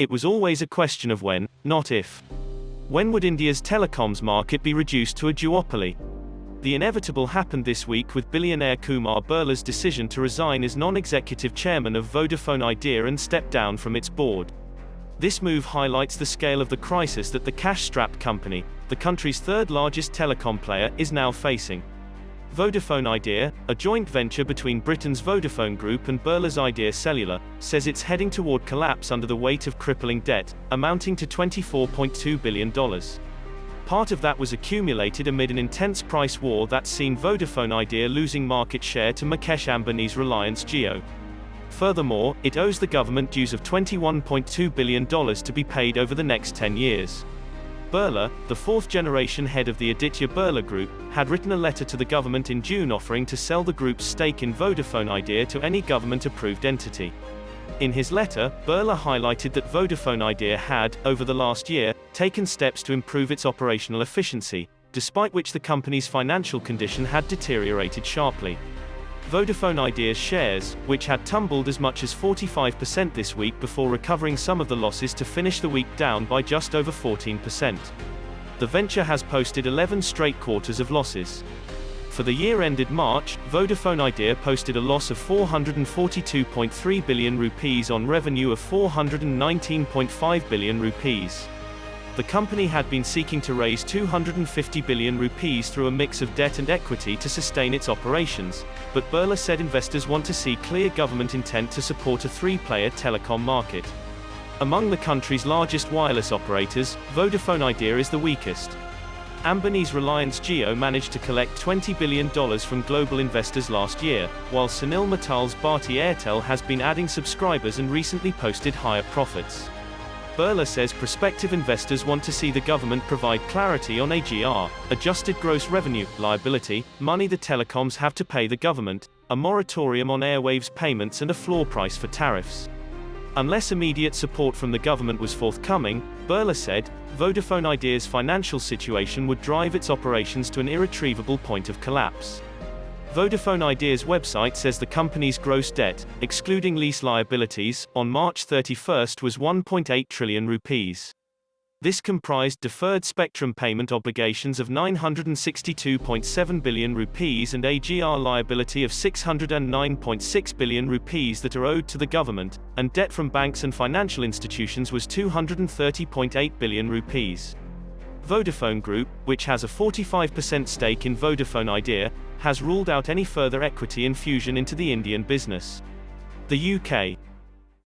It was always a question of when, not if. When would India's telecoms market be reduced to a duopoly? The inevitable happened this week with billionaire Kumar Birla's decision to resign as non-executive chairman of Vodafone Idea and step down from its board. This move highlights the scale of the crisis that the cash-strapped company, the country's third-largest telecom player, is now facing. Vodafone Idea, a joint venture between Britain's Vodafone Group and Birla's Idea Cellular, says it's heading toward collapse under the weight of crippling debt, amounting to $24.2 billion. Part of that was accumulated amid an intense price war that's seen Vodafone Idea losing market share to Mukesh Ambani's Reliance Jio. Furthermore, it owes the government dues of $21.2 billion to be paid over the next 10 years. Birla, the fourth-generation head of the Aditya Birla Group, had written a letter to the government in June offering to sell the group's stake in Vodafone Idea to any government-approved entity. In his letter, Birla highlighted that Vodafone Idea had, over the last year, taken steps to improve its operational efficiency, despite which the company's financial condition had deteriorated sharply. Vodafone Idea's shares, which had tumbled as much as 45% this week before recovering some of the losses to finish the week down by just over 14%. The venture has posted 11 straight quarters of losses. For the year ended March, Vodafone Idea posted a loss of 442.3 billion rupees on revenue of 419.5 billion rupees. The company had been seeking to raise 250 billion rupees through a mix of debt and equity to sustain its operations, but Birla said investors want to see clear government intent to support a three-player telecom market. Among the country's largest wireless operators, Vodafone Idea is the weakest. Ambani's Reliance Jio managed to collect $20 billion from global investors last year, while Sunil Mittal's Bharti Airtel has been adding subscribers and recently posted higher profits. Birla says prospective investors want to see the government provide clarity on AGR, adjusted gross revenue, liability, money the telecoms have to pay the government, a moratorium on airwaves payments and a floor price for tariffs. Unless immediate support from the government was forthcoming, Birla said, Vodafone Idea's financial situation would drive its operations to an irretrievable point of collapse. Vodafone Idea's website says the company's gross debt, excluding lease liabilities, on March 31 was 1.8 trillion rupees. This comprised deferred spectrum payment obligations of 962.7 billion rupees and AGR liability of 609.6 billion rupees that are owed to the government, and debt from banks and financial institutions was 230.8 billion rupees. Vodafone Group, which has a 45% stake in Vodafone Idea, has ruled out any further equity infusion into the Indian business. The UK.